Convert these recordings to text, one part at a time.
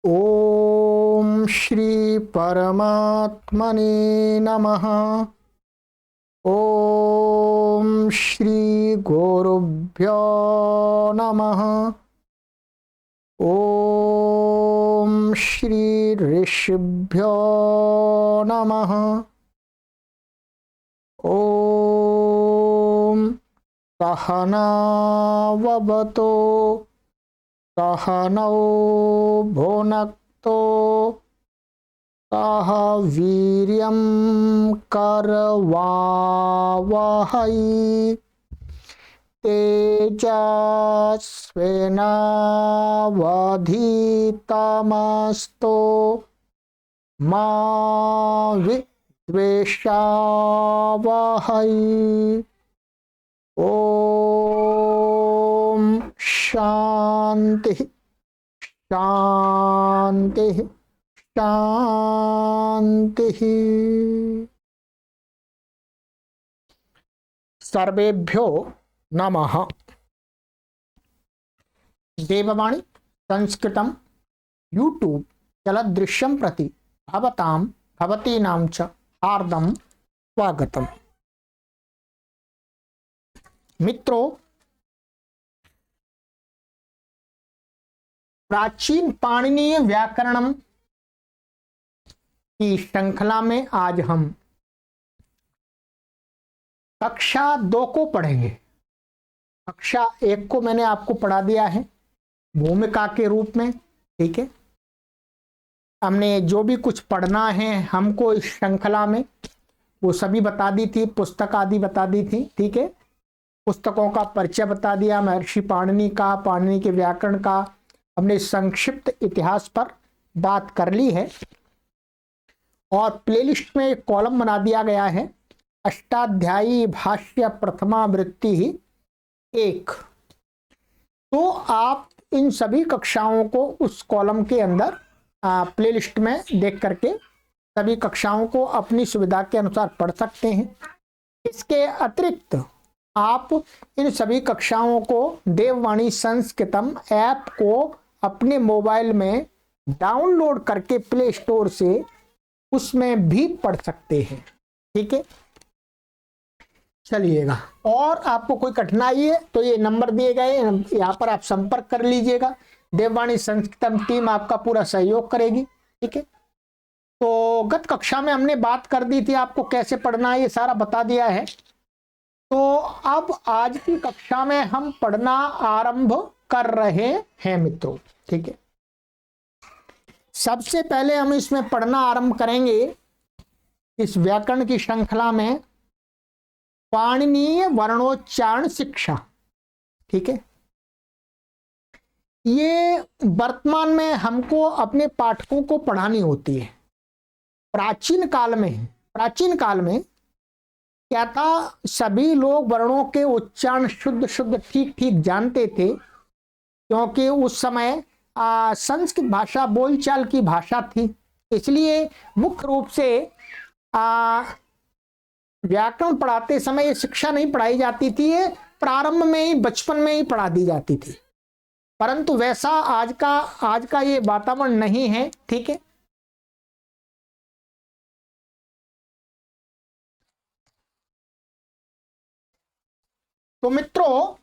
ओम श्री परमात्मने नमः। ओम श्री गुरुभ्यो नमः। ओम श्री ऋषिभ्यो नमः। ओम सहनाववतु सहनौ भुनक्तु सह वीर्यं करवावहै तेजस्विनावधीतमस्तु मा विद्विषावहै। ओम शांति शांति शांति। सर्वेभ्यो नमः। देववाणी संस्कृतं यूट्यूब चलदृश्यं प्रति भवतां भवतीनां च हार्दं स्वागतम्। मित्रों, प्राचीन पाणिनीय व्याकरणम की श्रृंखला में आज हम कक्षा 2 को पढ़ेंगे। कक्षा 1 को मैंने आपको पढ़ा दिया है भूमिका के रूप में, ठीक है। हमने जो भी कुछ पढ़ना है हमको इस श्रृंखला में वो सभी बता दी थी, पुस्तक आदि बता दी थी, ठीक है। पुस्तकों का परिचय बता दिया, महर्षि पाणिनि का, पाणिनि के व्याकरण का हमने संक्षिप्त इतिहास पर बात कर ली है। और प्लेलिस्ट में एक कॉलम बना दिया गया है, अष्टाध्यायी भाष्य प्रथमा वृत्ति 1। तो आप इन सभी कक्षाओं को उस कॉलम के अंदर प्लेलिस्ट में देख करके सभी कक्षाओं को अपनी सुविधा के अनुसार पढ़ सकते हैं। इसके अतिरिक्त आप इन सभी कक्षाओं को देववाणी संस्कृतम ऐप को अपने मोबाइल में डाउनलोड करके प्ले स्टोर से उसमें भी पढ़ सकते हैं, ठीक है। चलिएगा, और आपको कोई कठिनाई है तो ये नंबर दिए गए हैं, यहाँ पर आप संपर्क कर लीजिएगा। देववाणी संस्कृतम टीम आपका पूरा सहयोग करेगी, ठीक है। तो गत कक्षा में हमने बात कर दी थी, आपको कैसे पढ़ना है ये सारा बता दिया है। तो अब आज की कक्षा में हम पढ़ना आरंभ कर रहे हैं मित्रों, ठीक है। सबसे पहले हम इसमें पढ़ना आरंभ करेंगे इस व्याकरण की श्रृंखला में पाणिनीय वर्णोच्चारण शिक्षा, ठीक है। ये वर्तमान में हमको अपने पाठकों को पढ़ानी होती है। प्राचीन काल में क्या था, सभी लोग वर्णों के उच्चारण शुद्ध शुद्ध ठीक ठीक जानते थे, क्योंकि उस समय संस्कृत भाषा बोलचाल की भाषा थी। इसलिए मुख्य रूप से व्याकरण पढ़ाते समय ये शिक्षा नहीं पढ़ाई जाती थी, ये प्रारंभ में ही बचपन में ही पढ़ा दी जाती थी। परंतु वैसा आज का ये वातावरण नहीं है, ठीक है। तो मित्रों,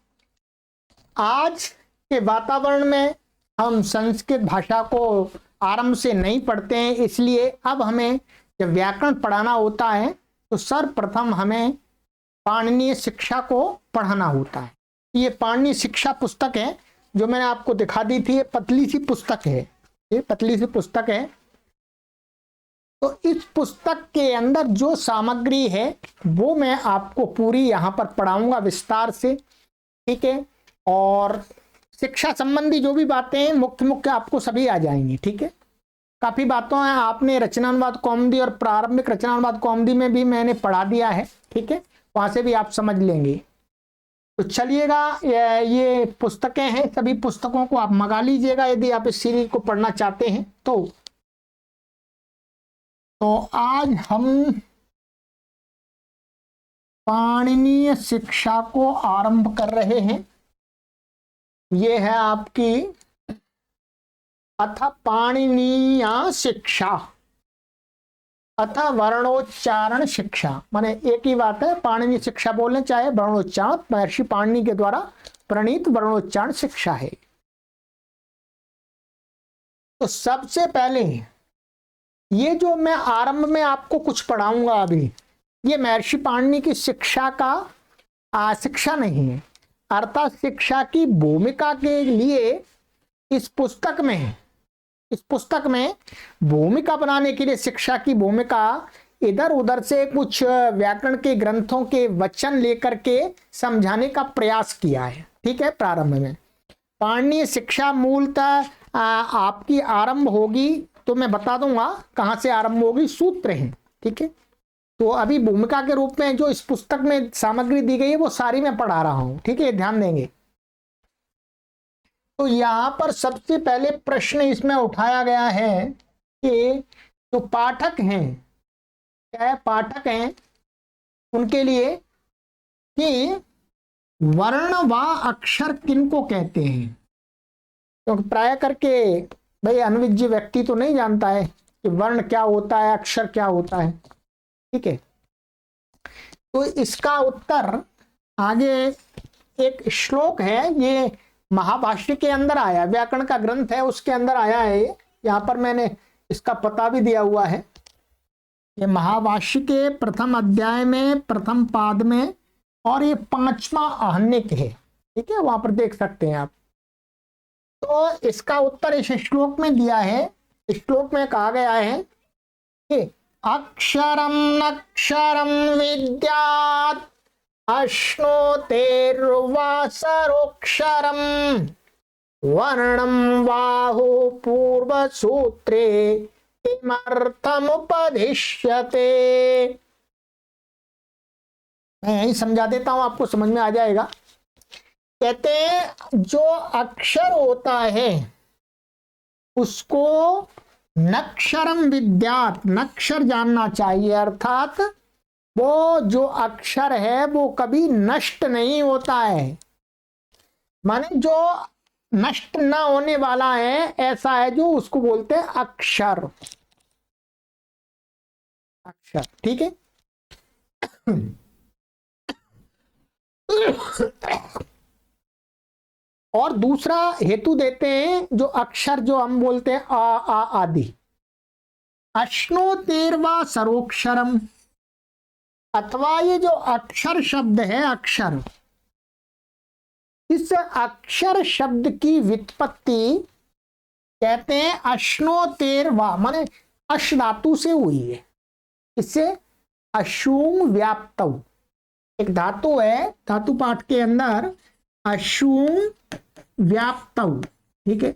आज के वातावरण में हम संस्कृत भाषा को आरंभ से नहीं पढ़ते हैं, इसलिए अब हमें जब व्याकरण पढ़ाना होता है तो सर्वप्रथम हमें पाणिनीय शिक्षा को पढ़ाना होता है। ये पाणिनीय शिक्षा पुस्तक है जो मैंने आपको दिखा दी थी, ये पतली सी पुस्तक है, ये पतली सी पुस्तक है। तो इस पुस्तक के अंदर जो सामग्री है वो मैं आपको पूरी यहाँ पर पढ़ाऊंगा विस्तार से, ठीक है। और शिक्षा संबंधी जो भी बातें हैं मुख्य आपको सभी आ जाएंगी, ठीक है। काफी बातों है आपने रचनानुवाद कौमुदी और प्रारंभिक रचनानुवाद कौमुदी में भी मैंने पढ़ा दिया है, ठीक है। वहां से भी आप समझ लेंगे। तो चलिएगा, ये पुस्तकें हैं, सभी पुस्तकों को आप मंगा लीजिएगा यदि आप इस सीरीज को पढ़ना चाहते हैं तो आज हम पाणिनीय शिक्षा को आरंभ कर रहे हैं। ये है आपकी अथ पाणिनीया शिक्षा, अथ वर्णोच्चारण शिक्षा, माने एक ही बात है, पाणिनी शिक्षा बोलने चाहे वर्णोच्चारण, महर्षि पाणिनि के द्वारा प्रणीत वर्णोच्चारण शिक्षा है। तो सबसे पहले ये जो मैं आरंभ में आपको कुछ पढ़ाऊंगा अभी, ये महर्षि पाणिनि की शिक्षा का शिक्षा नहीं है, अर्थात शिक्षा की भूमिका के लिए इस पुस्तक में भूमिका बनाने के लिए शिक्षा की भूमिका इधर उधर से कुछ व्याकरण के ग्रंथों के वचन लेकर के समझाने का प्रयास किया है। ठीक है, प्रारंभ में पाणिनीय शिक्षा मूलतः आपकी आरंभ होगी, तो मैं बता दूंगा कहां से आरंभ होगी, सूत्र हैं। ठीक है, तो अभी भूमिका के रूप में जो इस पुस्तक में सामग्री दी गई है वो सारी मैं पढ़ा रहा हूं। ठीक है, ध्यान देंगे। तो यहां पर सबसे पहले प्रश्न इसमें उठाया गया है कि जो पाठक हैं, क्या है, पाठक हैं, उनके लिए कि वर्ण व अक्षर किनको कहते हैं। तो प्राय करके भाई अनविज्ञ व्यक्ति तो नहीं जानता है कि वर्ण क्या होता है, अक्षर क्या होता है। ठीक है, तो इसका उत्तर आगे एक श्लोक है, ये महाभाष्य के अंदर आया, व्याकरण का ग्रंथ है उसके अंदर आया है। यहाँ पर मैंने इसका पता भी दिया हुआ है, ये महाभाष्य के प्रथम अध्याय में प्रथम पाद में, और ये 5वां आहनिक है। ठीक है, वहां पर देख सकते हैं आप। तो इसका उत्तर इस श्लोक में दिया है। इस श्लोक में कहा गया है कि अक्षरम नक्षरम विद्यात् अश्नोतेर्वा सरोक्षरम वर्णम वाहु पूर्व सूत्रे किमर्थमुपदिश्यते। मैं यही समझा देता हूं, आपको समझ में आ जाएगा। कहते हैं जो अक्षर होता है उसको नक्षरम विद्यात्, नक्षर जानना चाहिए, अर्थात वो जो अक्षर है वो कभी नष्ट नहीं होता है, माने जो नष्ट ना होने वाला है ऐसा है जो उसको बोलते हैं अक्षर। अक्षर, ठीक है। और दूसरा हेतु देते हैं, जो अक्षर जो हम बोलते हैं आ आदि, अश्नोतेर्वा सरोक्षरम, अथवा ये जो अक्षर शब्द है, अक्षर, इस अक्षर शब्द की व्युत्पत्ति कहते हैं अश्नोतेर्वा, माने अश धातु से हुई है। इससे अशुंग व्याप्तव एक धातु है, धातु पाठ के अंदर अशुंग व्याप्तव, ठीक है,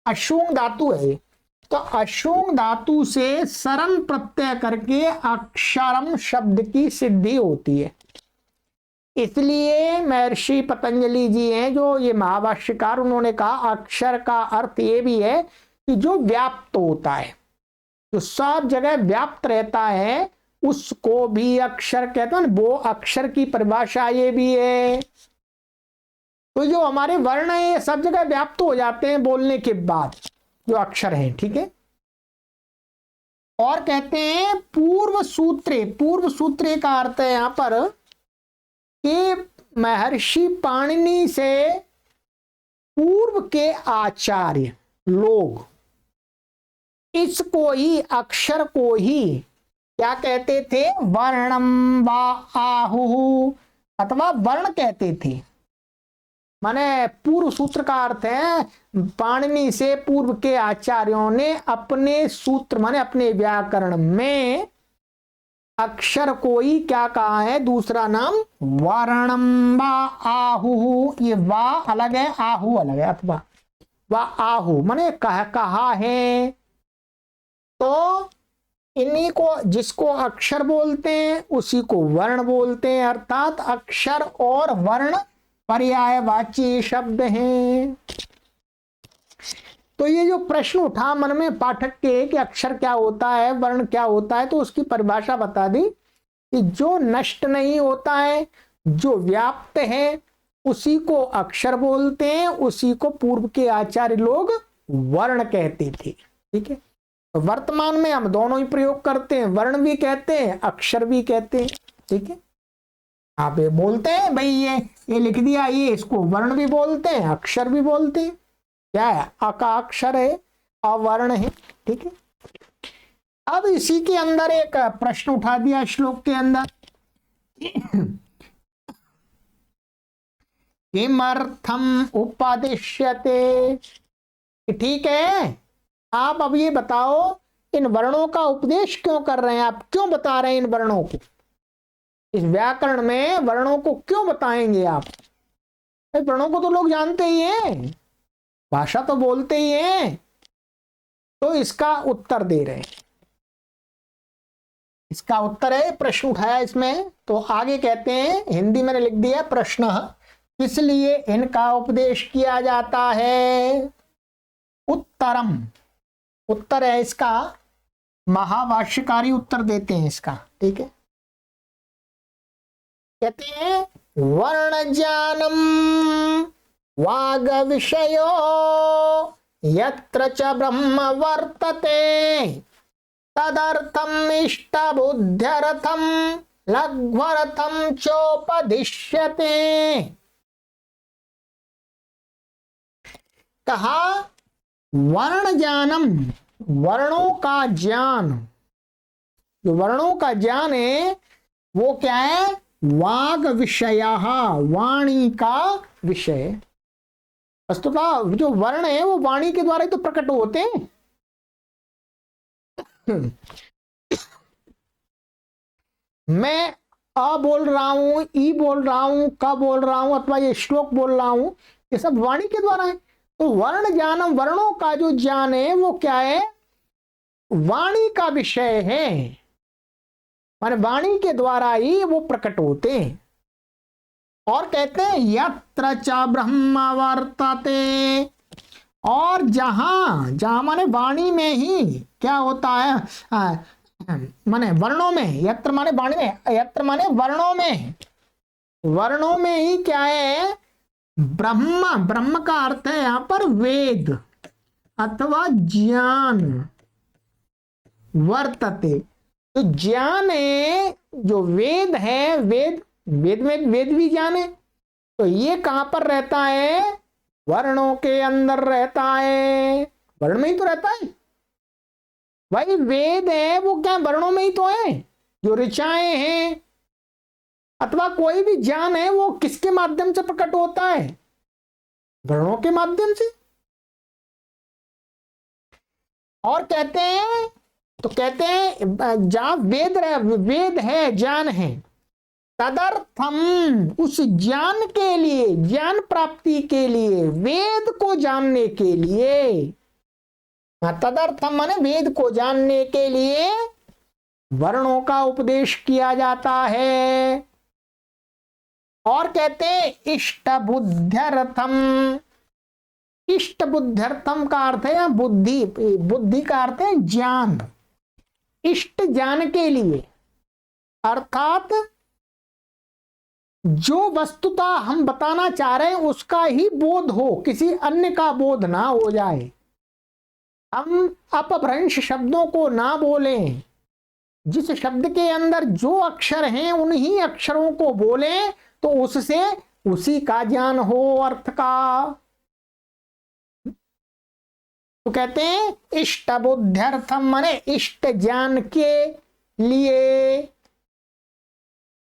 अशुंग धातु है। तो अशुंग धातु से सरन प्रत्यय करके अक्षरम शब्द की सिद्धि होती है। इसलिए महर्षि पतंजलि जी हैं जो ये महाभाष्यकार, उन्होंने कहा अक्षर का अर्थ ये भी है कि जो व्याप्त होता है, जो सब जगह व्याप्त रहता है, उसको भी अक्षर कहते हैं। वो अक्षर की परिभाषा ये भी है। तो जो हमारे वर्ण है ये सब जगह व्याप्त हो जाते हैं बोलने के बाद, जो अक्षर हैं, ठीक है। और कहते हैं पूर्व सूत्रे, पूर्व सूत्रे का अर्थ है यहां पर कि महर्षि पाणिनि से पूर्व के आचार्य लोग इसको ही, अक्षर को ही क्या कहते थे, वर्णम वा आहु, अथवा वर्ण कहते थे। माने पूर्व सूत्र का अर्थ है पाणिनि से पूर्व के आचार्यों ने अपने सूत्र माने अपने व्याकरण में अक्षर को ही क्या कहा है, दूसरा नाम वर्णम वा आहु। ये वा अलग है, आहु अलग है, अथवा वा आहु माने कहा है। तो इन्हीं को, जिसको अक्षर बोलते हैं उसी को वर्ण बोलते हैं, अर्थात अक्षर और वर्ण पर्यायवाची शब्द हैं। तो ये जो प्रश्न उठा मन में पाठक के कि अक्षर क्या होता है, वर्ण क्या होता है, तो उसकी परिभाषा बता दी कि जो नष्ट नहीं होता है, जो व्याप्त है, उसी को अक्षर बोलते हैं, उसी को पूर्व के आचार्य लोग वर्ण कहते थे। ठीक है, तो वर्तमान में हम दोनों ही प्रयोग करते हैं, वर्ण भी कहते हैं, अक्षर भी कहते हैं। ठीक है, आप ये बोलते हैं भाई ये लिख दिया, ये इसको वर्ण भी बोलते हैं, अक्षर भी बोलते हैं। क्या है? अका अक्षर है, अवर्ण है। ठीक है, अब इसी के अंदर एक प्रश्न उठा दिया श्लोक के अंदर, किमर्थम उपदिश्यते। ठीक है, आप अब ये बताओ इन वर्णों का उपदेश क्यों कर रहे हैं, आप क्यों बता रहे हैं इन वर्णों को, इस व्याकरण में वर्णों को क्यों बताएंगे आप? वर्णों को तो लोग जानते ही हैं, भाषा तो बोलते ही हैं, तो इसका उत्तर दे रहे हैं। इसका उत्तर है, प्रश्न उठाया इसमें, तो आगे कहते हैं, हिंदी मैंने लिख दिया प्रश्न, किस लिए इनका उपदेश किया जाता है। उत्तरम, उत्तर है इसका, महाभाष्यकारी उत्तर देते हैं इसका। ठीक है, कहते हैं वर्ण ज्ञानम वाग विषयो यत्र च ब्रह्म वर्तते तदर्थम इष्ट बुद्ध्यर्थम लघ्वर्थम चोपदिश्यते। कहा वर्ण ज्ञानम, वर्णों का ज्ञान, जो वर्णों का ज्ञान है वो क्या है? वाग विषयः, वाणी का विषय। वस्तुतः जो वर्ण है वो वाणी के द्वारा ही तो प्रकट होते हैं। मैं अ बोल रहा हूं, ई बोल रहा हूं, क बोल रहा हूं, अथवा ये श्लोक बोल रहा हूं, ये सब वाणी के द्वारा है। तो वर्ण ज्ञानम, वर्णों का जो ज्ञान है वो क्या है? वाणी का विषय है, माने वाणी के द्वारा ही वो प्रकट होते हैं। और कहते हैं यत्र च ब्रह्म वर्तते, और जहां जहां माने वाणी में ही क्या होता है, माने वर्णों में, यत्र माने वाणी में, यत्र माने वर्णों में, वर्णों में ही क्या है? ब्रह्म, ब्रह्म का अर्थ है यहां पर वेद अथवा ज्ञान, वर्तते तो ज्ञान है, जो वेद है, वेद में वेद भी ज्ञान है, तो ये कहां पर रहता है? वर्णों के अंदर रहता है, वर्ण में ही तो रहता है भाई। वेद है वो क्या वर्णों में ही तो है, जो ऋचाएं हैं अथवा कोई भी ज्ञान है वो किसके माध्यम से प्रकट होता है? वर्णों के माध्यम से। और कहते हैं, तो कहते हैं जहां वेद है, ज्ञान है, तदर्थम, उस ज्ञान के लिए, ज्ञान प्राप्ति के लिए, वेद को जानने के लिए, तदर्थम माने वेद को जानने के लिए वर्णों का उपदेश किया जाता है। और कहते हैं इष्ट बुद्ध्यर्थम, इष्ट बुद्ध्यर्थम का अर्थ है बुद्धि, बुद्धि का अर्थ है ज्ञान, इष्ट ज्ञान के लिए, अर्थात जो वस्तुता हम बताना चाह रहे हैं उसका ही बोध हो, किसी अन्य का बोध ना हो जाए। हम अपभ्रंश शब्दों को ना बोलें, जिस शब्द के अंदर जो अक्षर हैं उन्हीं अक्षरों को बोलें, तो उससे उसी का ज्ञान हो, अर्थ का। तो कहते हैं इष्ट बुद्ध्यर्थम माने इष्ट ज्ञान के लिए।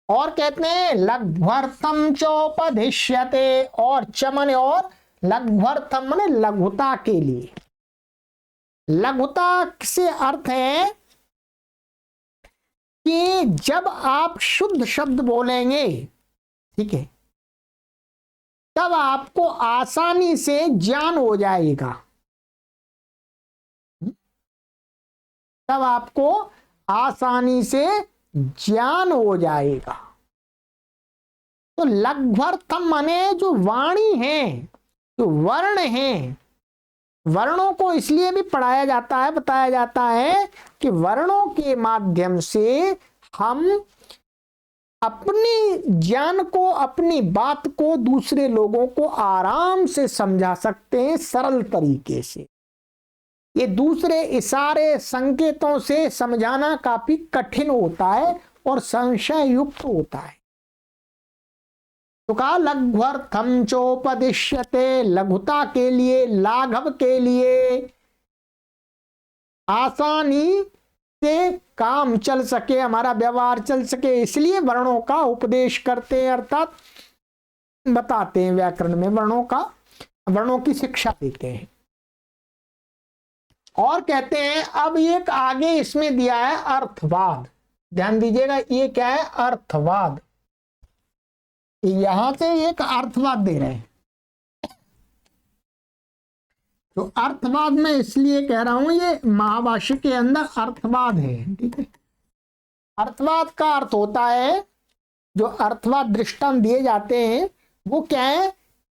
और कहते हैं लघ्वर्थम चोपदिश्यते, और चमन और लघ्वर्थम माने लघुता के लिए। लघुता से अर्थ है कि जब आप शुद्ध शब्द बोलेंगे, ठीक है, तब आपको आसानी से ज्ञान हो जाएगा, तब आपको आसानी से ज्ञान हो जाएगा। तो लघ्वर्थम माने जो वाणी है, जो वर्ण है, वर्णों को इसलिए भी पढ़ाया जाता है, बताया जाता है कि वर्णों के माध्यम से हम अपनी ज्ञान को, अपनी बात को दूसरे लोगों को आराम से समझा सकते हैं, सरल तरीके से। ये दूसरे इशारे संकेतों से समझाना काफी कठिन होता है और संशय युक्त होता है। तो कहा लघ्वर्थम चोपदिश्यते, लघुता के लिए, लाघव के लिए, आसानी से काम चल सके, हमारा व्यवहार चल सके, इसलिए वर्णों का उपदेश करते हैं, अर्थात बताते हैं, व्याकरण में वर्णों की शिक्षा देते हैं। और कहते हैं अब एक आगे इसमें दिया है अर्थवाद। ध्यान दीजिएगा, ये क्या है? अर्थवाद। यहां से एक अर्थवाद दे रहे हैं। तो अर्थवाद में इसलिए कह रहा हूं, ये महाभाष्य के अंदर अर्थवाद है, ठीक है। अर्थवाद का अर्थ होता है, जो अर्थवाद दृष्टांत दिए जाते हैं वो क्या है?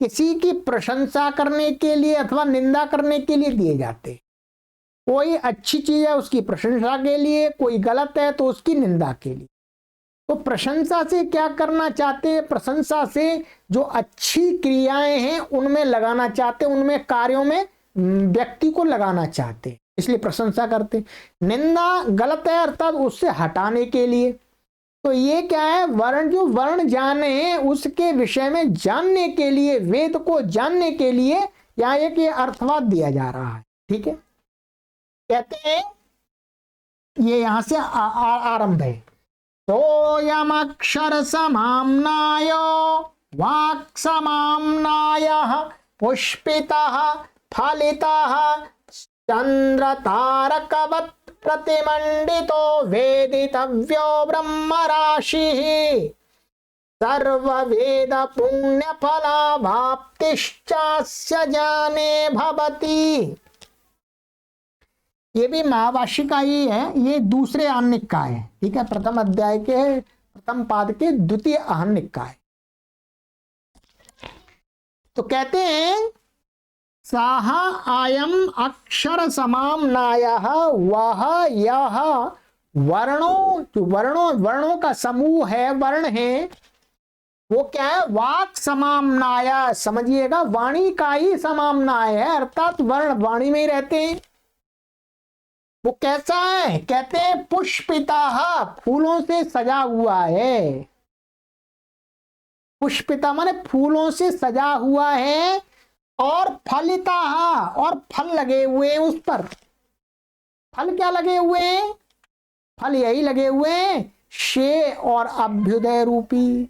किसी की प्रशंसा करने के लिए अथवा निंदा करने के लिए दिए जाते हैं। कोई अच्छी चीज है उसकी प्रशंसा के लिए, कोई गलत है तो उसकी निंदा के लिए। तो प्रशंसा से क्या करना चाहते हैं? प्रशंसा से जो अच्छी क्रियाएं हैं उनमें लगाना चाहते, उनमें कार्यों में व्यक्ति को लगाना चाहते, इसलिए प्रशंसा करते। निंदा गलत है अर्थात उससे हटाने के लिए। तो ये क्या है? जो वर्ण जाने उसके विषय में जानने के लिए, वेद को जानने के लिए यहाँ एक ये अर्थवाद दिया जा रहा है, ठीक है। कहते हैं ये यहां से आरंभ है। सोऽयमक्षर समाम्नाय वाक् समाम्नायः पुष्पितः फलितः चन्द्रतारकवत् प्रतिमण्डितो वेदितव्यो ब्रह्मराशिः सर्ववेद पुण्यफलावाप्तिश्चास्य ज्ञाने भवति। ये भी महाभाष्य का ही है, ये दूसरे आहनिक का है, ठीक है। प्रथम अध्याय के प्रथम पाद के द्वितीय आहनिक का है। तो कहते हैं साहा आयम अक्षर समाम्नायः, वह यह वर्णों का समूह है, वर्ण है, वो क्या है? वाक् समाम्नाय, समझिएगा वाणी का ही समाम्नाय है, अर्थात वर्ण वाणी में ही रहते हैं। वो कैसा है? कहते हैं पुष्पिता, फूलों से सजा हुआ है। पुष्पिता माने फूलों से सजा हुआ है, और फलिता, और फल लगे हुए हैं उस पर। फल क्या लगे हुए हैं? फल यही लगे हुए हैं, शे और अभ्युदय रूपी,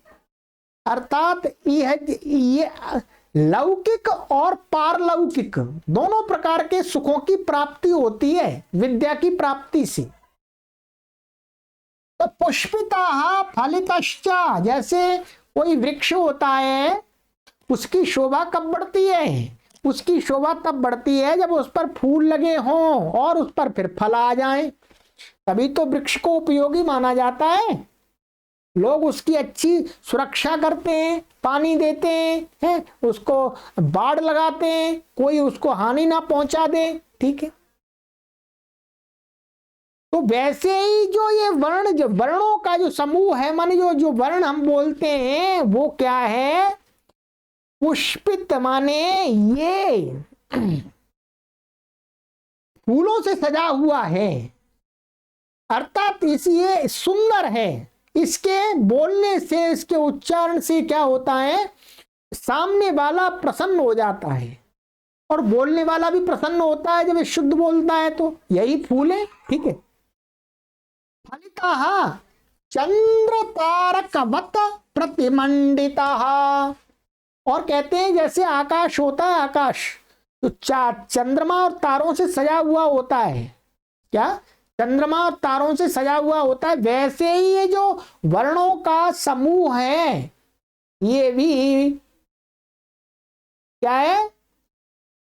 अर्थात ये लौकिक और पारलौकिक दोनों प्रकार के सुखों की प्राप्ति होती है विद्या की प्राप्ति से। तो पुष्पिता फलितश्च, जैसे कोई वृक्ष होता है उसकी शोभा कब बढ़ती है? उसकी शोभा तब बढ़ती है जब उस पर फूल लगे हों और उस पर फिर फल आ जाएं, तभी तो वृक्ष को उपयोगी माना जाता है। लोग उसकी अच्छी सुरक्षा करते हैं, पानी देते हैं, उसको बाड़ लगाते हैं, कोई उसको हानि ना पहुंचा दे, ठीक है। तो वैसे ही जो ये वर्णों का जो समूह है, माने जो वर्ण हम बोलते हैं वो क्या है? पुष्पित माने ये फूलों से सजा हुआ है, अर्थात ये सुंदर है। इसके बोलने से, इसके उच्चारण से क्या होता है? सामने वाला प्रसन्न हो जाता है, और बोलने वाला भी प्रसन्न होता है जब ये शुद्ध बोलता है। तो यही फूल है, ठीक है। फलितः चंद्र तारकवत् प्रतिमंडितः, और कहते हैं जैसे आकाश होता है, आकाश तो चंद्रमा और तारों से सजा हुआ होता है। क्या? चंद्रमा और तारों से सजा हुआ होता है, वैसे ही ये जो वर्णों का समूह है ये भी क्या है?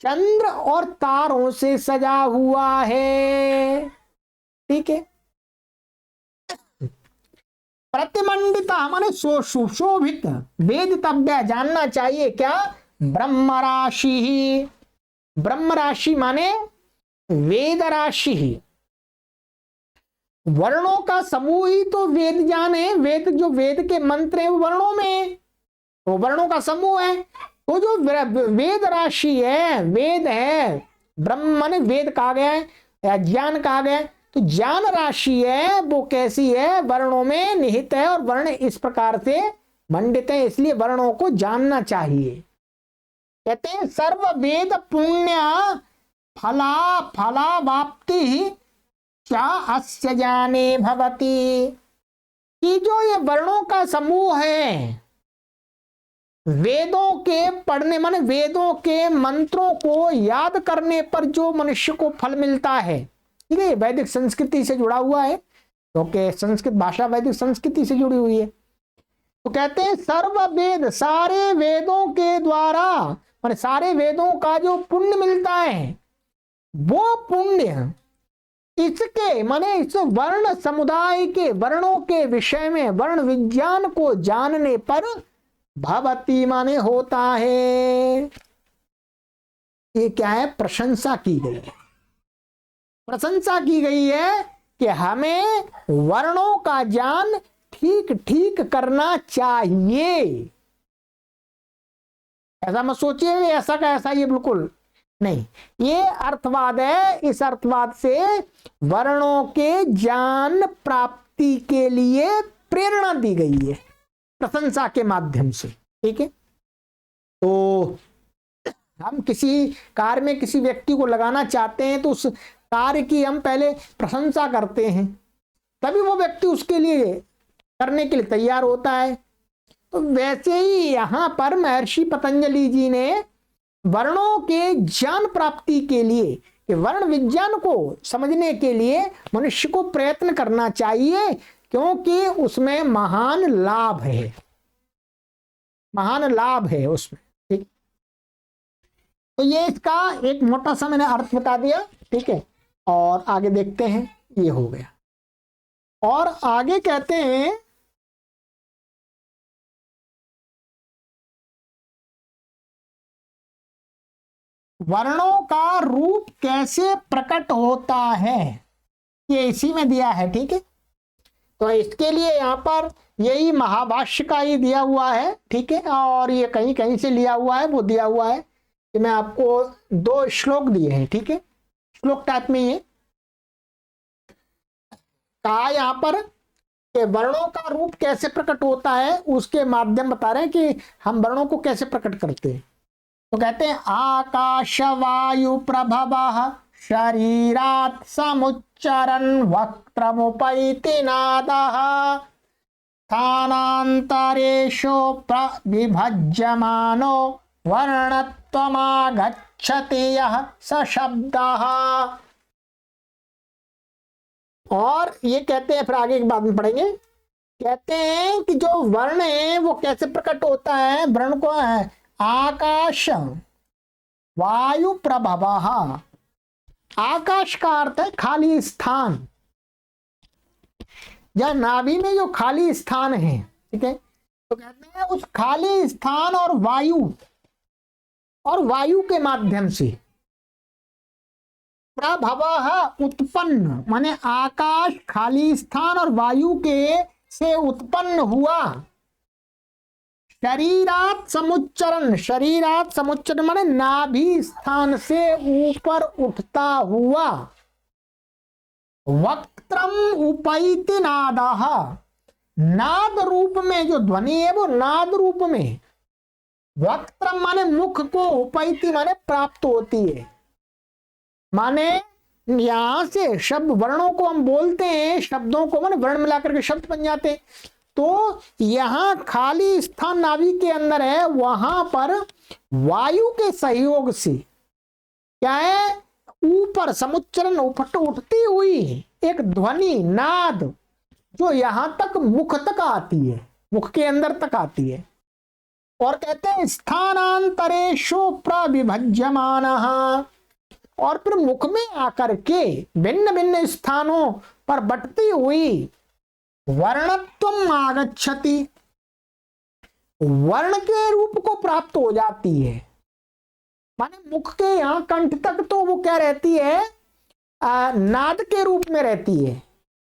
चंद्र और तारों से सजा हुआ है, ठीक है। प्रतिमंडिता माने सुशोभित, वेदितव्य, जानना चाहिए क्या? ब्रह्म राशि, ब्रह्म राशि माने वेद राशि, वर्णों का समूह ही तो वेद ज्ञान है। वेद, जो वेद के मंत्र है वो वर्णों में है, तो वर्णों का समूह है। तो जो वेद राशि है, वेद है, ब्रह्म माने वेद कहा गया है या ज्ञान कहा गया है, तो ज्ञान राशि है वो कैसी है, वर्णों में निहित है और वर्ण इस प्रकार से मंडित है, इसलिए वर्णों को जानना चाहिए। कहते हैं सर्व वेद पुण्य फला फलावाप्ति क्या अस्य ज्ञाने भवति, कि जो ये वर्णों का समूह है, वेदों के पढ़ने माने वेदों के मंत्रों को याद करने पर जो मनुष्य को फल मिलता है, ठीक है, वैदिक संस्कृति से जुड़ा हुआ है, क्योंकि संस्कृत भाषा वैदिक संस्कृति से जुड़ी हुई है। तो कहते हैं सर्व वेद, सारे वेदों के द्वारा माने सारे वेदों का जो पुण्य मिलता है, वो पुण्य इसके माने इस वर्ण समुदाय के वर्णों के विषय में वर्ण विज्ञान को जानने पर भवति माने होता है। ये क्या है, प्रशंसा की गई है, प्रशंसा की गई है कि हमें वर्णों का ज्ञान ठीक ठीक करना चाहिए। ऐसा मत सोचिए ऐसा का ऐसा, ये बिल्कुल नहीं, ये अर्थवाद है। इस अर्थवाद से वर्णों के ज्ञान प्राप्ति के लिए प्रेरणा दी गई है प्रशंसा के माध्यम से, ठीक है। तो हम किसी कार्य में किसी व्यक्ति को लगाना चाहते हैं तो उस कार्य की हम पहले प्रशंसा करते हैं, तभी वो व्यक्ति उसके लिए करने के लिए तैयार होता है। तो वैसे ही यहां पर महर्षि पतंजलि जी ने वर्णों के ज्ञान प्राप्ति के लिए, कि वर्ण विज्ञान को समझने के लिए मनुष्य को प्रयत्न करना चाहिए, क्योंकि उसमें महान लाभ है, महान लाभ है उसमें, ठीक। तो ये इसका एक मोटा सा मैंने अर्थ बता दिया, ठीक है। और आगे देखते हैं, ये हो गया। और आगे कहते हैं वर्णों का रूप कैसे प्रकट होता है, ये इसी में दिया है, ठीक है। तो इसके लिए यहां पर यही महाभाष्य का ही दिया हुआ है, ठीक है। और ये कहीं कहीं से लिया हुआ है, वो दिया हुआ है कि मैं आपको 2 श्लोक दिए हैं, ठीक है, श्लोक टाइप में ये कहा यहां पर कि वर्णों का रूप कैसे प्रकट होता है, उसके माध्यम बता रहे हैं कि हम वर्णों को कैसे प्रकट करते हैं। तो कहते हैं आकाश वायु प्रभवः शरीरात् समुच्चरन् वक्त्रमुपैति नादः स्थानान्तरेषु प्रविभज्यमानो वर्णत्वमागच्छति यः स शब्दः। और ये कहते हैं, फिर आगे के बाद में पढ़ेंगे, कहते हैं कि जो वर्ण है वो कैसे प्रकट होता है, वर्ण को है आकाश वायु प्रभवः। आकाश का अर्थ है खाली स्थान, या नाभि में जो खाली स्थान है, ठीक है। तो कहते हैं उस खाली स्थान और वायु के माध्यम से प्रभवः उत्पन्न माने आकाश खाली स्थान और वायु के से उत्पन्न हुआ। शरीरात समुच्चरण, शरीरात समुच्चरण माने नाभि स्थान से ऊपर उठता हुआ। वक्त्रम उपैति नादः, नाद रूप में जो ध्वनि है वो नाद रूप में, वक्त्रम माने मुख को, उपैति माने प्राप्त होती है, माने यहां से शब्द वर्णों को हम बोलते हैं, शब्दों को माने वर्ण मिलाकर के शब्द बन जाते हैं। तो यहां खाली स्थान नाभि के अंदर है, वहां पर वायु के सहयोग से क्या है, ऊपर समुच्चरण उठती हुई एक ध्वनि नाद जो यहां तक मुख तक आती है, मुख के अंदर तक आती है। और कहते हैं स्थानांतरेषु प्रविभज्यमानः, और फिर मुख में आकर के भिन्न भिन्न स्थानों पर बटती हुई वर्णत्वम आगच्छति, वर्ण के रूप को प्राप्त हो जाती है। माने मुख के यहां कंठ तक तो वो क्या रहती है, नाद के रूप में रहती है,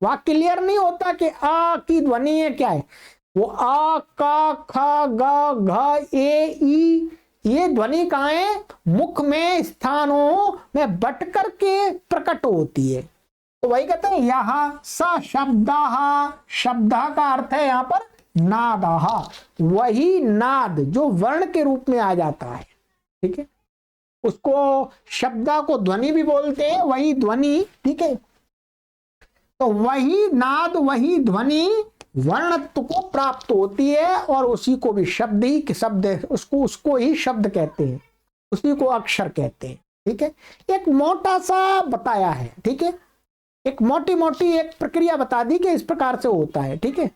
वहां क्लियर नहीं होता कि आ की ध्वनि है क्या है। वो आ का खा गा घा ए ई, ये ध्वनि कहाँ है, मुख में स्थानों में बट करके प्रकट होती है। तो वही कहते हैं यहा स शब्दाहा, शब्दा का अर्थ है यहां पर नादाहा, वही नाद जो वर्ण के रूप में आ जाता है, ठीक है, उसको शब्दा को ध्वनि भी बोलते हैं, वही ध्वनि, ठीक है। तो वही नाद वही ध्वनि वर्णत्व को प्राप्त होती है और उसी को भी शब्द ही शब्द, उसको ही शब्द कहते हैं, उसी को अक्षर कहते हैं, ठीक है। एक मोटा सा बताया है, ठीक है, एक मोटी मोटी एक प्रक्रिया बता दी कि इस प्रकार से होता है, ठीक है।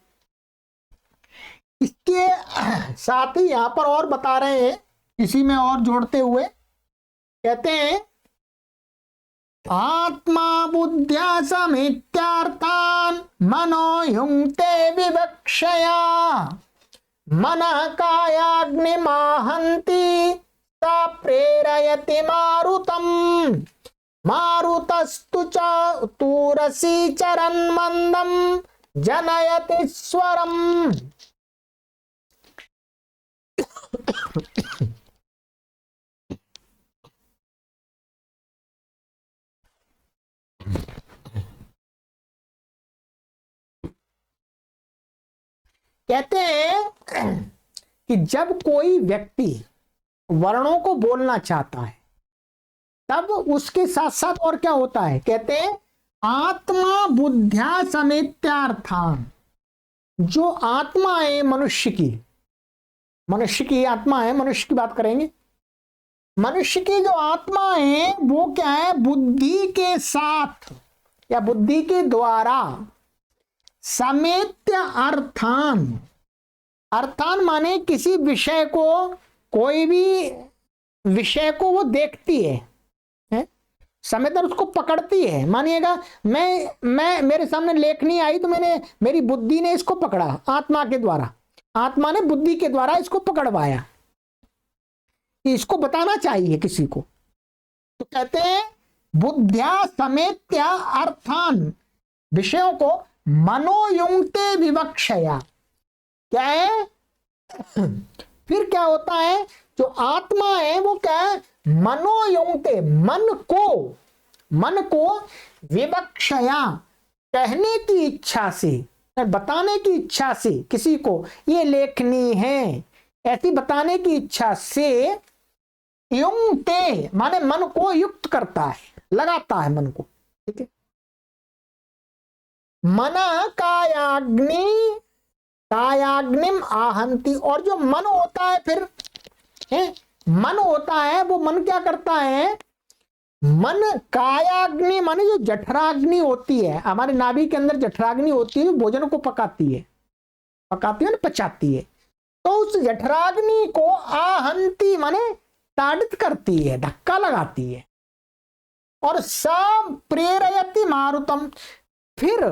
इसके साथ ही यहां पर और बता रहे हैं, इसी में और जोड़ते हुए कहते हैं आत्मा बुद्ध्या समित्यार्थान मनो युंक्ते विवक्षया मनः कायाग्निमाहन्ति सा प्रेरयति मारुतम मारुतस्तु च तूरसी चरन् मंदम जनयति स्वरम। कहते हैं कि जब कोई व्यक्ति वर्णों को बोलना चाहता है तब उसके साथ साथ और क्या होता है, कहते हैं आत्मा बुद्ध्या समेत्यार्थान, जो आत्मा है मनुष्य की आत्मा है, मनुष्य की बात करेंगे, मनुष्य की जो आत्मा है वो क्या है, बुद्धि के साथ या बुद्धि के द्वारा समेत्य अर्थान, अर्थान माने किसी विषय को, कोई भी विषय को वो देखती है, समेत उसको पकड़ती है। मानिएगा मैं मेरे सामने लेखनी आई तो मेरी बुद्धि ने इसको पकड़ा, आत्मा के द्वारा, आत्मा ने बुद्धि के द्वारा इसको पकड़वाया, इसको बताना चाहिए किसी को। तो कहते हैं बुद्ध्या समेत्या अर्थान, विषयों को मनोयुंक्ते विवक्षया, क्या है फिर क्या होता है, जो आत्मा है वो क्या है, मनोयुंक्ते, मन को विवक्षया, कहने की इच्छा से, बताने की इच्छा से, किसी को ये लेखनी है ऐसी बताने की इच्छा से, युंक्ते माने मन को युक्त करता है, लगाता है मन को, ठीक है। मना कायाग्निम आहंती, और जो मन होता है फिर मन होता है वो मन क्या करता है, मन कायाग्नि माने जो जठराग्नि होती है, हमारे नाभि के अंदर जठराग्नि होती है जो भोजन को पकाती है ना, पचाती है, तो उस जठराग्नि को आहंती माने ताड़ित करती है, धक्का लगाती है, और सब प्रेरयति मारुतम, फिर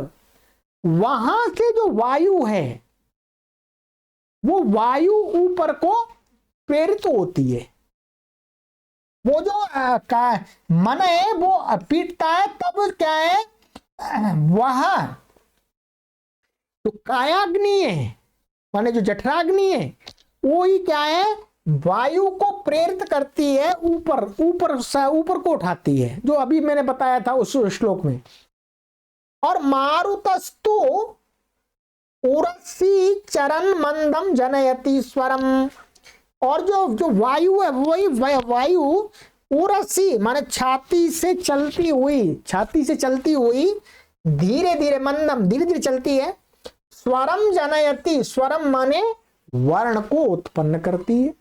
वहां से जो वायु है वो वायु ऊपर को प्रेरित होती है, वो जो मन है वो पीटता है, तब क्या है वह तो कायाग्नि है माने जो जठराग्नि है वो ही क्या है, वायु को प्रेरित करती है, ऊपर को उठाती है, जो अभी मैंने बताया था उस श्लोक में। और मारुतस्तु उरसी चरण मंदम जनयति स्वरम, और जो वायु है वही वायु उरसी माने छाती से चलती हुई धीरे धीरे, मंदम धीरे धीरे चलती है, स्वरम जनयति, स्वरम माने वर्ण को उत्पन्न करती है,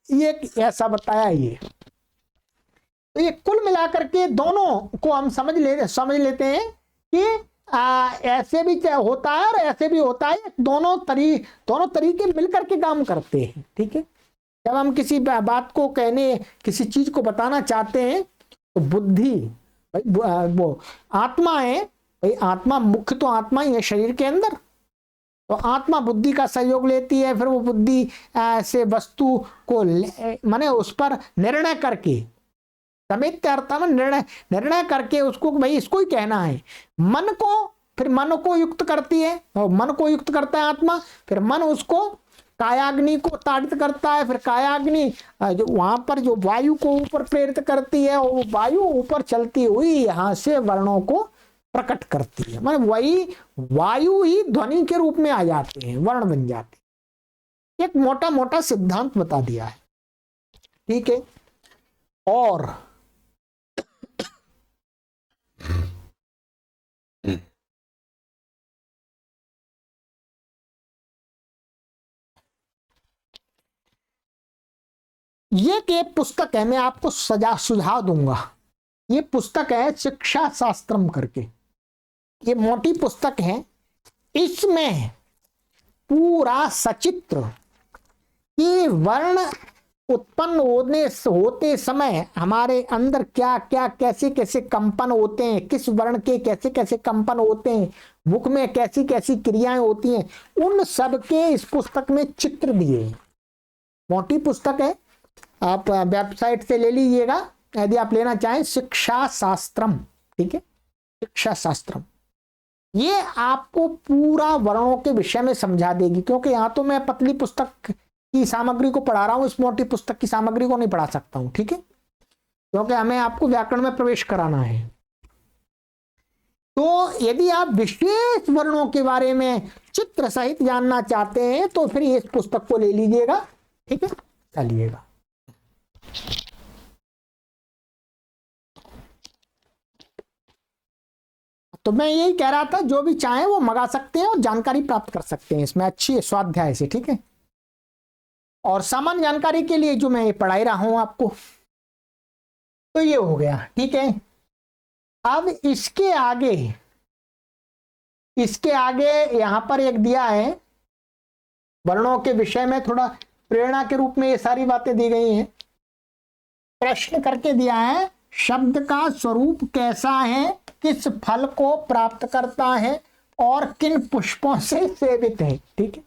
ये ऐसा बताया। ये तो ये कुल मिलाकर के दोनों को हम समझ लेते हैं कि ऐसे भी होता है और ऐसे भी होता है, दोनों तरीके मिलकर के काम करते हैं, ठीक है। जब हम किसी बात को कहने, किसी चीज को बताना चाहते हैं तो बुद्धि वो आत्मा है भाई, आत्मा मुख्य तो आत्मा ही है शरीर के अंदर, तो आत्मा बुद्धि का सहयोग लेती है, फिर वो बुद्धि से वस्तु को माने उस पर निर्णय करके समित्य अर्थ में निर्णय, निर्णय करके उसको भाई इसको ही कहना है। मन को, फिर मन को युक्त करती है और मन को युक्त करता है आत्मा, फिर मन उसको कायाग्नि को ताड़ित करता है, फिर कायाग्नि जो वहां पर जो वायु को ऊपर प्रेरित करती है, और वायु ऊपर चलती हुई यहां से वर्णों को प्रकट करती है। मतलब वही वायु ही ध्वनि के रूप में आ जाते हैं, वर्ण बन जाते हैं। एक मोटा मोटा सिद्धांत बता दिया है, ठीक है। और ये एक पुस्तक है, मैं आपको सुझाव दूंगा। ये पुस्तक है शिक्षा शास्त्रम करके, ये मोटी पुस्तक है। इसमें पूरा सचित्र कि वर्ण उत्पन्न होते समय हमारे अंदर क्या क्या कैसे कैसे कंपन होते हैं, किस वर्ण के कैसे कैसे कंपन होते हैं, मुख में कैसी कैसी क्रियाएं होती हैं, उन सब के इस पुस्तक में चित्र दिए हैं। मोटी पुस्तक है, आप वेबसाइट से ले लीजिएगा यदि आप लेना चाहें, शिक्षा शास्त्रम, ठीक है, शिक्षा शास्त्रम। ये आपको पूरा वर्णों के विषय में समझा देगी, क्योंकि यहां तो मैं पतली पुस्तक की सामग्री को पढ़ा रहा हूं, इस मोटी पुस्तक की सामग्री को नहीं पढ़ा सकता हूं, ठीक है, क्योंकि हमें आपको व्याकरण में प्रवेश कराना है। तो यदि आप विशेष वर्णों के बारे में चित्र सहित जानना चाहते हैं तो फिर इस पुस्तक को ले लीजिएगा, ठीक है, चलिएगा। तो मैं यही कह रहा था, जो भी चाहे वो मंगा सकते हैं और जानकारी प्राप्त कर सकते हैं इसमें अच्छी स्वाध्याय से, ठीक है। और सामान्य जानकारी के लिए जो मैं ये पढ़ाई रहा हूं आपको, तो ये हो गया, ठीक है। अब इसके आगे यहां पर एक दिया है वर्णों के विषय में, थोड़ा प्रेरणा के रूप में ये सारी बातें दी गई हैं। प्रश्न करके दिया है, शब्द का स्वरूप कैसा है, किस फल को प्राप्त करता है और किन पुष्पों से सेवित है, ठीक है।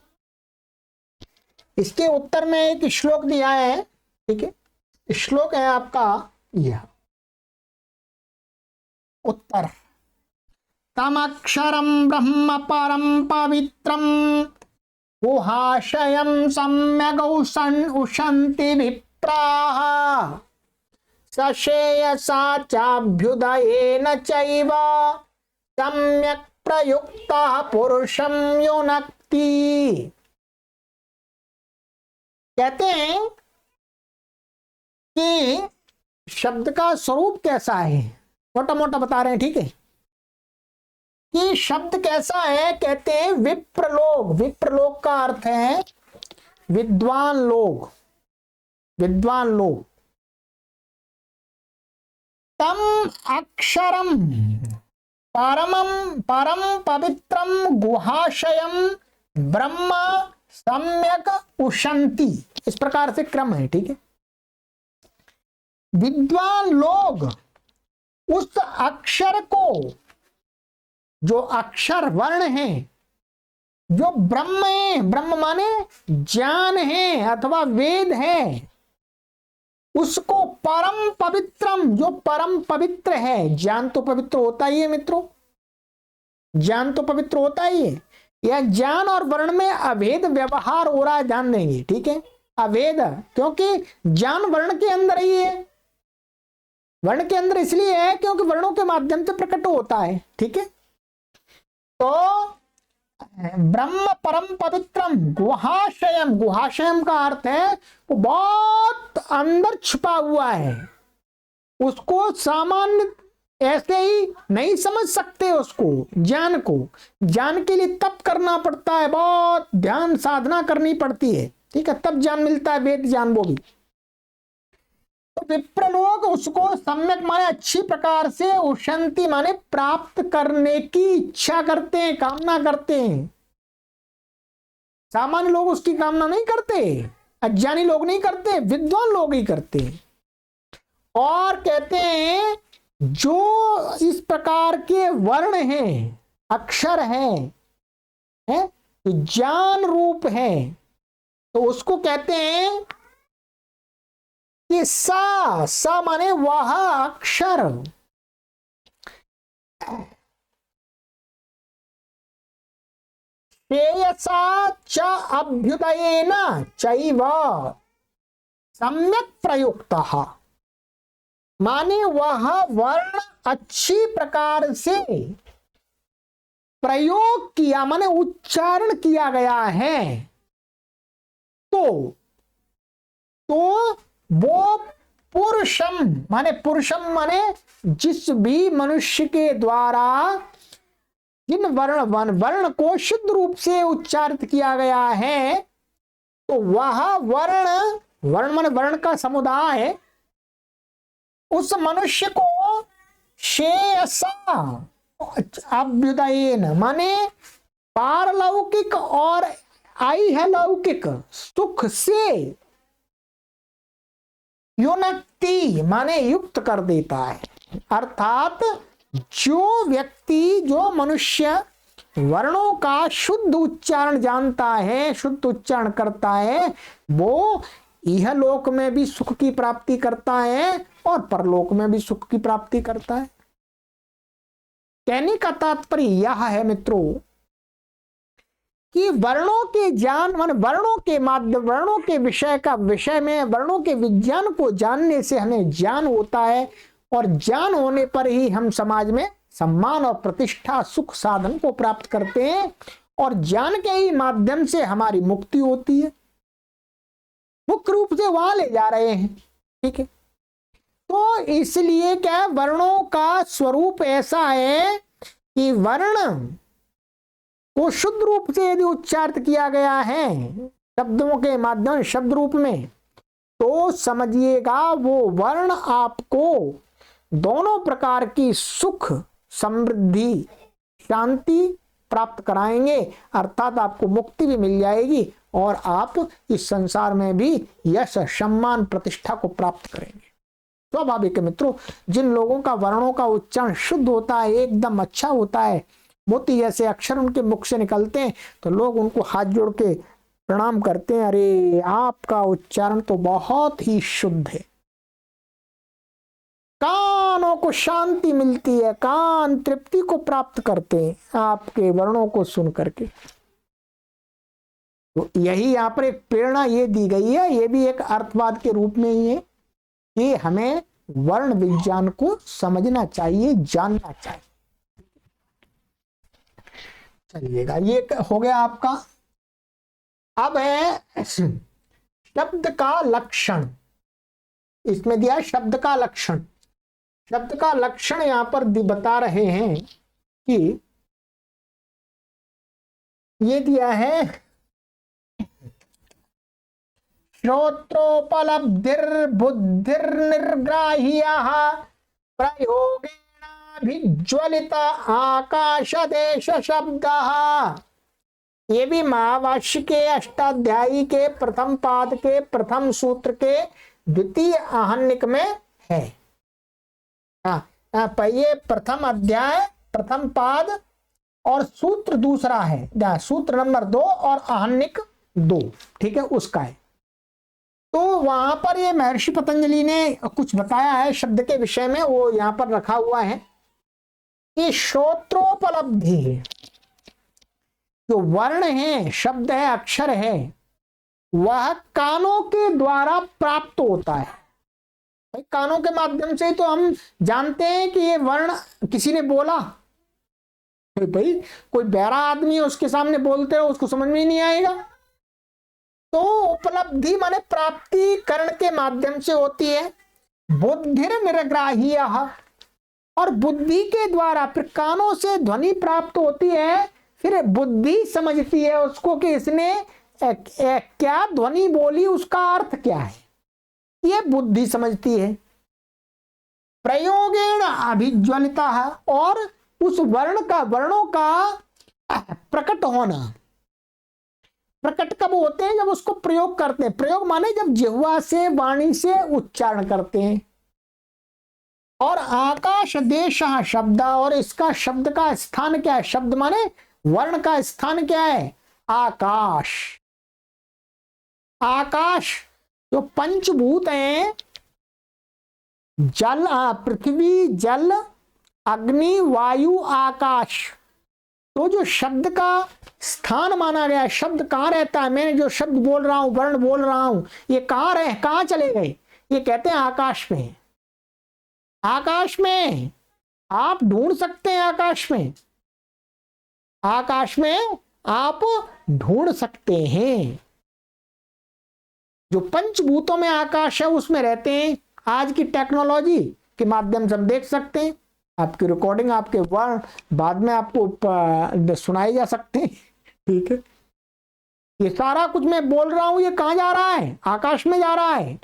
इसके उत्तर में एक श्लोक दिया है, ठीक है। श्लोक है आपका यह उत्तर, तमक्षरम ब्रह्म परम पवित्रम गुहाशयम सम्यग उशन्ति विप्राः सशेयसा चाभ्युदयेन चैव सम्यक् प्रयुक्तः पुरुषं युनक्ति। कहते हैं कि शब्द का स्वरूप कैसा है, मोटा मोटा बता रहे हैं, ठीक है, कि शब्द कैसा है। कहते हैं विप्रलोक, विप्रलोक का अर्थ है विद्वान लोग, विद्वान लोग। तम अक्षरम परम पवित्रम गुहाशयम ब्रह्म सम्यक उशन्ति, इस प्रकार से क्रम है, ठीक है। विद्वान लोग उस अक्षर को, जो अक्षर वर्ण है, जो ब्रह्म है, ब्रह्म माने ज्ञान है अथवा वेद है, उसको परम पवित्रम, जो परम पवित्र है, ज्ञान तो पवित्र होता ही है मित्रों, ज्ञान तो पवित्र होता ही है। यह ज्ञान और वर्ण में अभेद व्यवहार हो रहा है, ध्यान देंगे, ठीक है, अभेद, क्योंकि ज्ञान वर्ण के अंदर ही है। वर्ण के अंदर इसलिए है क्योंकि वर्णों के माध्यम से प्रकट होता है, ठीक है। तो ब्रह्म परम पवित्रम गुहाशयम, गुहाशयम का अर्थ है वो बहुत अंदर छुपा हुआ है, उसको सामान्य ऐसे ही नहीं समझ सकते। उसको ज्ञान को, ज्ञान के लिए तप करना पड़ता है, बहुत ध्यान साधना करनी पड़ती है, ठीक है, तब ज्ञान मिलता है, वेद ज्ञान वो भी। तो विप्र लोग उसको सम्यक माने अच्छी प्रकार से, उशन्ति माने प्राप्त करने की इच्छा करते हैं, कामना करते हैं। सामान्य लोग उसकी कामना नहीं करते, अज्ञानी लोग नहीं करते, विद्वान लोग ही करते हैं। और कहते हैं जो इस प्रकार के वर्ण हैं, अक्षर हैं, तो ज्ञान रूप है, तो उसको कहते हैं कि सा माने वह अक्षर श्रेयसा च अभ्युदयेन चैव सम्यक प्रयुक्तः, माने वह वर्ण अच्छी प्रकार से प्रयोग किया माने उच्चारण किया गया है, तो वो पुरुषम माने जिस भी मनुष्य के द्वारा जिन वर्ण को शुद्ध रूप से उच्चारित किया गया है, तो वह वर्ण माने वर्ण का समुदाय उस मनुष्य को श्रेयसा अभ्युदयेन माने पारलौकिक और ऐहलौकिक सुख से युनक्ति माने युक्त कर देता है। अर्थात जो व्यक्ति जो मनुष्य वर्णों का शुद्ध उच्चारण जानता है, शुद्ध उच्चारण करता है, वो यह लोक में भी सुख की प्राप्ति करता है और परलोक में भी सुख की प्राप्ति करता है। कहने का तात्पर्य यह है मित्रों कि वर्णों के ज्ञान मान वर्णों के माध्यम वर्णों के विषय में वर्णों के विज्ञान को जानने से हमें ज्ञान होता है, और ज्ञान होने पर ही हम समाज में सम्मान और प्रतिष्ठा सुख साधन को प्राप्त करते हैं, और ज्ञान के ही माध्यम से हमारी मुक्ति होती है। मुख्य रूप से वहां ले जा रहे हैं, ठीक है। तो इसलिए क्या वर्णों का स्वरूप ऐसा है कि वर्ण को शुद्ध रूप से यदि उच्चारित किया गया है शब्दों के माध्यम शब्द रूप में, तो समझिएगा वो वर्ण आपको दोनों प्रकार की सुख समृद्धि शांति प्राप्त कराएंगे, अर्थात आपको मुक्ति भी मिल जाएगी और आप इस संसार में भी यश सम्मान प्रतिष्ठा को प्राप्त करेंगे। स्वाभाविक है मित्रों, जिन लोगों का वर्णों का उच्चारण शुद्ध होता है, एकदम अच्छा होता है, मोती जैसे अक्षर उनके मुख से निकलते हैं, तो लोग उनको हाथ जोड़ के प्रणाम करते हैं, अरे आपका उच्चारण तो बहुत ही शुद्ध है। कानों को शांति मिलती है, कान तृप्ति को प्राप्त करते हैं आपके वर्णों को सुन करके। तो यही यहाँ पर एक प्रेरणा ये दी गई है, ये भी एक अर्थवाद के रूप में ही है कि हमें वर्ण विज्ञान को समझना चाहिए, जानना चाहिए। चलिएगा, ये हो गया आपका। अब है शब्द का लक्षण, इसमें दिया शब्द का लक्षण। शब्द का लक्षण यहां पर बता रहे हैं कि ये दिया है श्रोत्रोपलब्धिर्बुद्धिर्निर्ग्राह्यः प्रयोगेणाभिज्वलित आकाश देश शब्दः। ये भी महाभाष्य के अष्टाध्यायी के प्रथम पाद के प्रथम सूत्र के द्वितीय आहनिक में है। ये प्रथम अध्याय प्रथम पाद और सूत्र दूसरा है, सूत्र नंबर 2 और आहनिक 2, ठीक है, उसका है। तो वहां पर ये महर्षि पतंजलि ने कुछ बताया है शब्द के विषय में, वो यहां पर रखा हुआ है कि श्रोत्रोपलब्धि, जो वर्ण है, शब्द है, अक्षर है, वह कानों के द्वारा प्राप्त होता है। भाई कानों के माध्यम से ही तो हम जानते हैं कि ये वर्ण किसी ने बोला। भाई कोई बहरा आदमी है, उसके सामने बोलते हो, उसको समझ में ही नहीं आएगा। तो उपलब्धि माने प्राप्ति करण के माध्यम से होती है। बुद्धिर्निर्ग्राह्य, और बुद्धि के द्वारा फिर कानों से ध्वनि प्राप्त होती है, फिर बुद्धि समझती है उसको कि इसने क्या ध्वनि बोली, उसका अर्थ क्या है, ये बुद्धि समझती है। प्रयोगेण अभिज्वलिता, और उस वर्णों का प्रकट होना, प्रकट कब होते हैं, जब उसको प्रयोग करते हैं। प्रयोग माने जब जिह्वा से वाणी से उच्चारण करते हैं। और आकाश देश शब्द, और इसका शब्द का स्थान क्या है, शब्द माने वर्ण का स्थान क्या है, आकाश। आकाश जो पंचभूत हैं, जल, पृथ्वी, जल, अग्नि, वायु, आकाश। तो जो शब्द का स्थान माना गया है, शब्द कहाँ रहता है, मैं जो शब्द बोल रहा हूं, वर्ण बोल रहा हूं, ये कहाँ रहे, कहाँ चले गए, ये कहते हैं आकाश में। आकाश में आप ढूंढ सकते हैं, आकाश में, आकाश में आप ढूंढ सकते हैं। जो पंचभूतों में आकाश है उसमें रहते हैं। आज की टेक्नोलॉजी के माध्यम से हम देख सकते हैं, आपकी रिकॉर्डिंग, आपके वर्ण बाद में आपको सुनाए जा सकते हैं। ठीक है, ये सारा कुछ मैं बोल रहा हूं, ये कहां जा रहा है, आकाश में जा रहा है,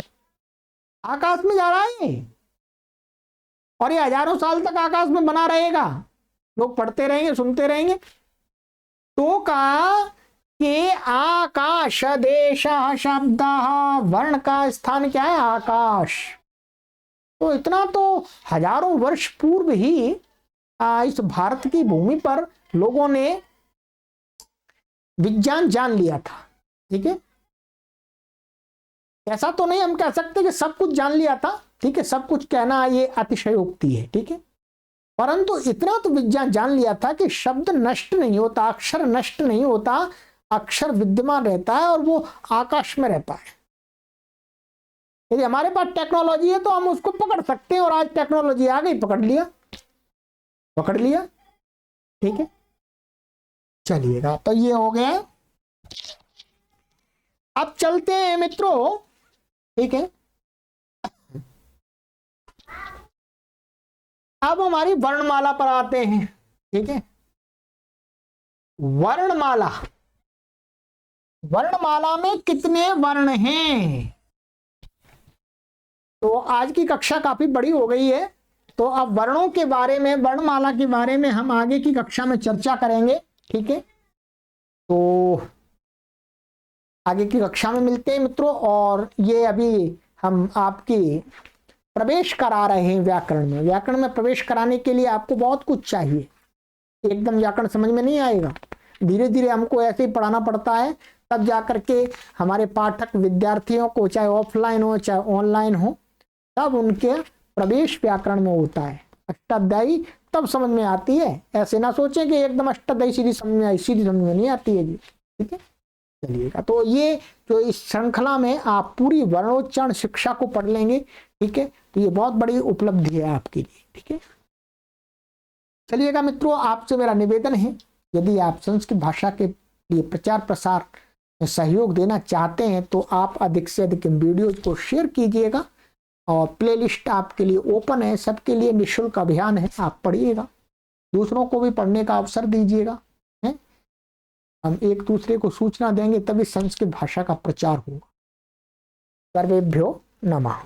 आकाश में जा रहा है। और ये हजारों साल तक आकाश में बना रहेगा, लोग पढ़ते रहेंगे, सुनते रहेंगे। तो कहा कि आकाश देश शब्द, वर्ण का स्थान क्या है, आकाश। तो इतना तो हजारों वर्ष पूर्व ही इस भारत की भूमि पर लोगों ने विज्ञान जान लिया था। ठीक है, ऐसा तो नहीं हम कह सकते कि सब कुछ जान लिया था। ठीक है, सब कुछ कहना ये अतिशयोक्ति है। ठीक है, परंतु इतना तो विज्ञान जान लिया था कि शब्द नष्ट नहीं होता, अक्षर नष्ट नहीं होता, अक्षर विद्यमान रहता है और वो आकाश में रहता है। यदि हमारे पास टेक्नोलॉजी है तो हम उसको पकड़ सकते हैं, और आज टेक्नोलॉजी आ गई, पकड़ लिया, पकड़ लिया। ठीक है, चलिएगा, तो ये हो गया। अब चलते हैं मित्रों। ठीक है, अब हमारी वर्णमाला पर आते हैं। ठीक है, वर्णमाला, वर्णमाला में कितने वर्ण हैं? तो आज की कक्षा काफी बड़ी हो गई है, तो अब वर्णों के बारे में, वर्णमाला के बारे में हम आगे की कक्षा में चर्चा करेंगे। ठीक है, तो आगे की कक्षा में मिलते हैं मित्रों। और ये अभी हम आपकी प्रवेश करा रहे हैं व्याकरण में। व्याकरण में प्रवेश कराने के लिए आपको बहुत कुछ चाहिए, एकदम व्याकरण समझ में नहीं आएगा, धीरे धीरे हमको ऐसे ही पढ़ाना पड़ता है, तब जाकर के हमारे पाठक विद्यार्थियों को, चाहे ऑफलाइन हो चाहे ऑनलाइन हो, तब उनके प्रवेश व्याकरण में होता है। अष्टाध्यायी तब समझ में आती है, ऐसे ना सोचें कि एकदम अष्टाध्यायी सीधी समझ में आई, सीधी समझ में नहीं आती है जी। ठीक है, चलिएगा, तो ये जो इस श्रृंखला में आप पूरी वर्णोच्चारण शिक्षा को पढ़ लेंगे। ठीक है, तो ये बहुत बड़ी उपलब्धि है आपके लिए। ठीक है, चलिएगा मित्रों, आपसे मेरा निवेदन है, यदि आप संस्कृत भाषा के लिए प्रचार प्रसार में सहयोग देना चाहते हैं तो आप अधिक से अधिक इन वीडियोज को शेयर कीजिएगा, और प्लेलिस्ट आपके लिए ओपन है, सबके लिए निःशुल्क अभियान है, आप पढ़िएगा, दूसरों को भी पढ़ने का अवसर दीजिएगा। हम एक दूसरे को सूचना देंगे, तभी संस्कृत भाषा का प्रचार होगा। सर्वेभ्यो नमः।